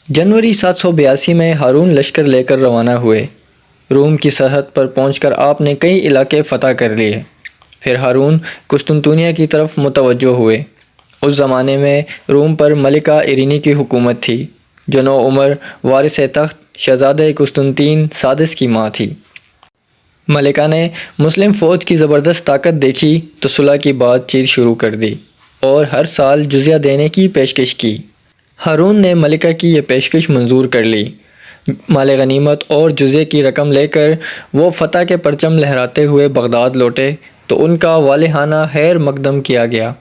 جنوری 782 میں ہارون لشکر لے کر روانہ ہوئے۔ روم کی سرحد پر پہنچ کر آپ نے کئی علاقے فتح کر لیے۔ پھر ہارون قسطنطنیہ کی طرف متوجہ ہوئے۔ اس زمانے میں روم پر ملکہ ایرینی کی حکومت تھی، جو نوعمر وارث تخت شہزادہ قسطنطین سادس کی ماں تھی۔ ملکہ نے مسلم فوج کی زبردست طاقت دیکھی تو صلح کی بات چیت شروع کر دی اور ہر سال جزیہ دینے کی پیشکش کی۔ ہارون نے ملکہ کی یہ پیشکش منظور کر لی۔ مال غنیمت اور جزیے کی رقم لے کر وہ فتح کے پرچم لہراتے ہوئے بغداد لوٹے تو ان کا والہانہ خیر مقدم کیا گیا۔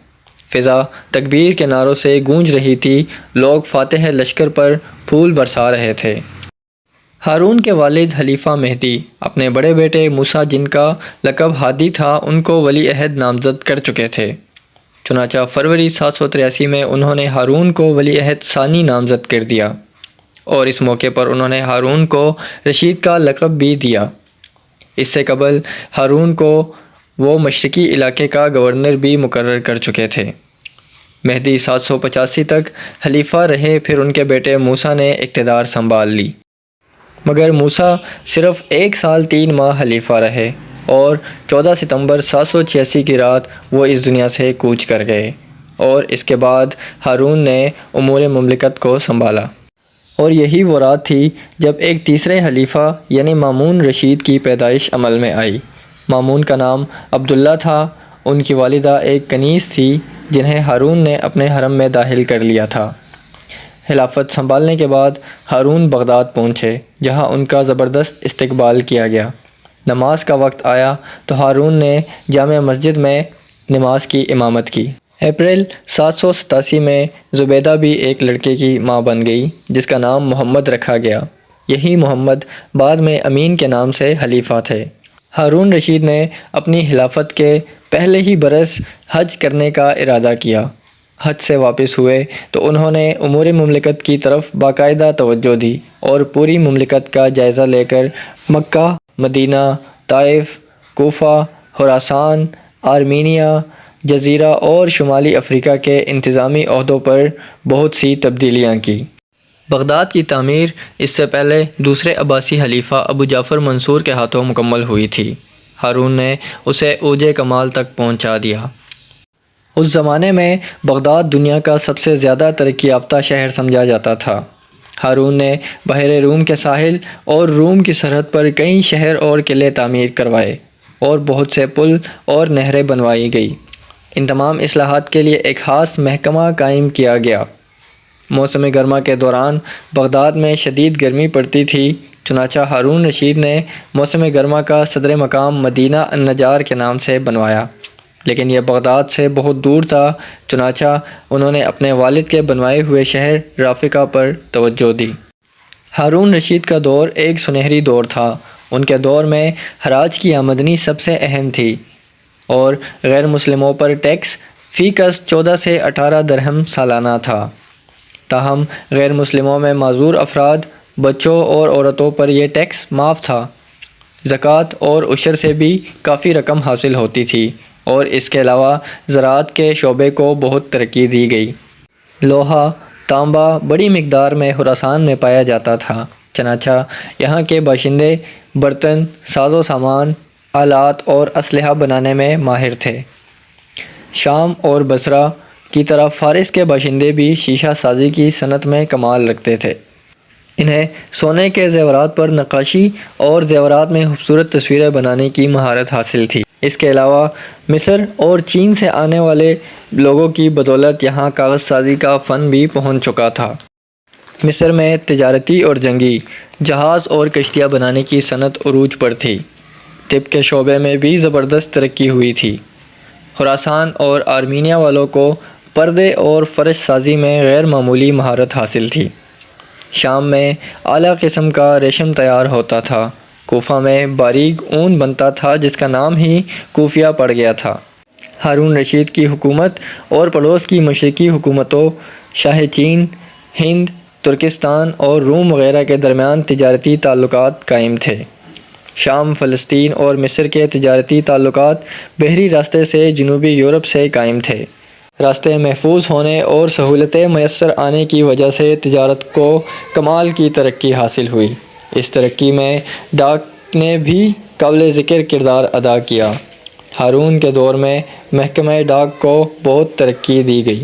فضا تکبیر کے نعروں سے گونج رہی تھی، لوگ فاتح لشکر پر پھول برسا رہے تھے۔ ہارون کے والد خلیفہ مہدی اپنے بڑے بیٹے موسیٰ، جن کا لقب ہادی تھا، ان کو ولی عہد نامزد کر چکے تھے۔ چنانچہ فروری 783 میں انہوں نے ہارون کو ولی عہد ثانی نامزد کر دیا، اور اس موقع پر انہوں نے ہارون کو رشید کا لقب بھی دیا۔ اس سے قبل ہارون کو وہ مشرقی علاقے کا گورنر بھی مقرر کر چکے تھے۔ مہدی 785 تک خلیفہ رہے، پھر ان کے بیٹے موسیٰ نے اقتدار سنبھال لی، مگر موسیٰ صرف 1 سال 3 ماہ خلیفہ رہے اور 14 ستمبر 786 کی رات وہ اس دنیا سے کوچ کر گئے، اور اس کے بعد ہارون نے امور مملکت کو سنبھالا۔ اور یہی وہ رات تھی جب ایک تیسرے خلیفہ یعنی مامون رشید کی پیدائش عمل میں آئی۔ مامون کا نام عبداللہ تھا۔ ان کی والدہ ایک کنیز تھی جنہیں ہارون نے اپنے حرم میں داخل کر لیا تھا۔ خلافت سنبھالنے کے بعد ہارون بغداد پہنچے، جہاں ان کا زبردست استقبال کیا گیا۔ نماز کا وقت آیا تو ہارون نے جامع مسجد میں نماز کی امامت کی۔ اپریل 787 میں زبیدہ بھی ایک لڑکے کی ماں بن گئی، جس کا نام محمد رکھا گیا۔ یہی محمد بعد میں امین کے نام سے خلیفہ تھے۔ ہارون رشید نے اپنی خلافت کے پہلے ہی برس حج کرنے کا ارادہ کیا۔ حج سے واپس ہوئے تو انہوں نے امور مملکت کی طرف باقاعدہ توجہ دی اور پوری مملکت کا جائزہ لے کر مکہ، مدینہ، طائف، کوفہ، خراسان، آرمینیہ، جزیرہ اور شمالی افریقہ کے انتظامی عہدوں پر بہت سی تبدیلیاں کی۔ بغداد کی تعمیر اس سے پہلے دوسرے عباسی خلیفہ ابو جعفر منصور کے ہاتھوں مکمل ہوئی تھی۔ ہارون نے اسے اوج کمال تک پہنچا دیا۔ اس زمانے میں بغداد دنیا کا سب سے زیادہ ترقی یافتہ شہر سمجھا جاتا تھا۔ ہارون نے بحر روم کے ساحل اور روم کی سرحد پر کئی شہر اور قلعے تعمیر کروائے اور بہت سے پل اور نہریں بنوائی گئی۔ ان تمام اصلاحات کے لیے ایک خاص محکمہ قائم کیا گیا۔ موسم گرما کے دوران بغداد میں شدید گرمی پڑتی تھی، چنانچہ ہارون رشید نے موسم گرما کا صدر مقام مدینہ النجار کے نام سے بنوایا، لیکن یہ بغداد سے بہت دور تھا، چنانچہ انہوں نے اپنے والد کے بنوائے ہوئے شہر رافقہ پر توجہ دی۔ ہارون رشید کا دور ایک سنہری دور تھا۔ ان کے دور میں خراج کی آمدنی سب سے اہم تھی اور غیر مسلموں پر ٹیکس فی کس 14 سے 18 درہم سالانہ تھا۔ تاہم غیر مسلموں میں معذور افراد، بچوں اور عورتوں پر یہ ٹیکس معاف تھا۔ زکوٰۃ اور عشر سے بھی کافی رقم حاصل ہوتی تھی، اور اس کے علاوہ زراعت کے شعبے کو بہت ترقی دی گئی۔ لوہا، تانبا بڑی مقدار میں خراسان میں پایا جاتا تھا، چنانچہ یہاں کے باشندے برتن، ساز و سامان، آلات اور اسلحہ بنانے میں ماہر تھے۔ شام اور بصرہ کی طرح فارس کے باشندے بھی شیشہ سازی کی صنعت میں کمال رکھتے تھے۔ انہیں سونے کے زیورات پر نقاشی اور زیورات میں خوبصورت تصویریں بنانے کی مہارت حاصل تھی۔ اس کے علاوہ مصر اور چین سے آنے والے لوگوں کی بدولت یہاں کاغذ سازی کا فن بھی پہنچ چکا تھا۔ مصر میں تجارتی اور جنگی جہاز اور کشتیاں بنانے کی صنعت عروج پر تھی۔ طب کے شعبے میں بھی زبردست ترقی ہوئی تھی۔ خراسان اور آرمینیہ والوں کو پردے اور فرش سازی میں غیر معمولی مہارت حاصل تھی۔ شام میں اعلیٰ قسم کا ریشم تیار ہوتا تھا۔ کوفہ میں باریک اون بنتا تھا، جس کا نام ہی کوفیہ پڑ گیا تھا۔ ہارون رشید کی حکومت اور پڑوس کی مشرقی حکومتوں شاہ چین، ہند، ترکستان اور روم وغیرہ کے درمیان تجارتی تعلقات قائم تھے۔ شام، فلسطین اور مصر کے تجارتی تعلقات بحری راستے سے جنوبی یورپ سے قائم تھے۔ راستے محفوظ ہونے اور سہولتیں میسر آنے کی وجہ سے تجارت کو کمال کی ترقی حاصل ہوئی۔ اس ترقی میں ڈاک نے بھی قابل ذکر کردار ادا کیا۔ ہارون کے دور میں محکمہ ڈاک کو بہت ترقی دی گئی۔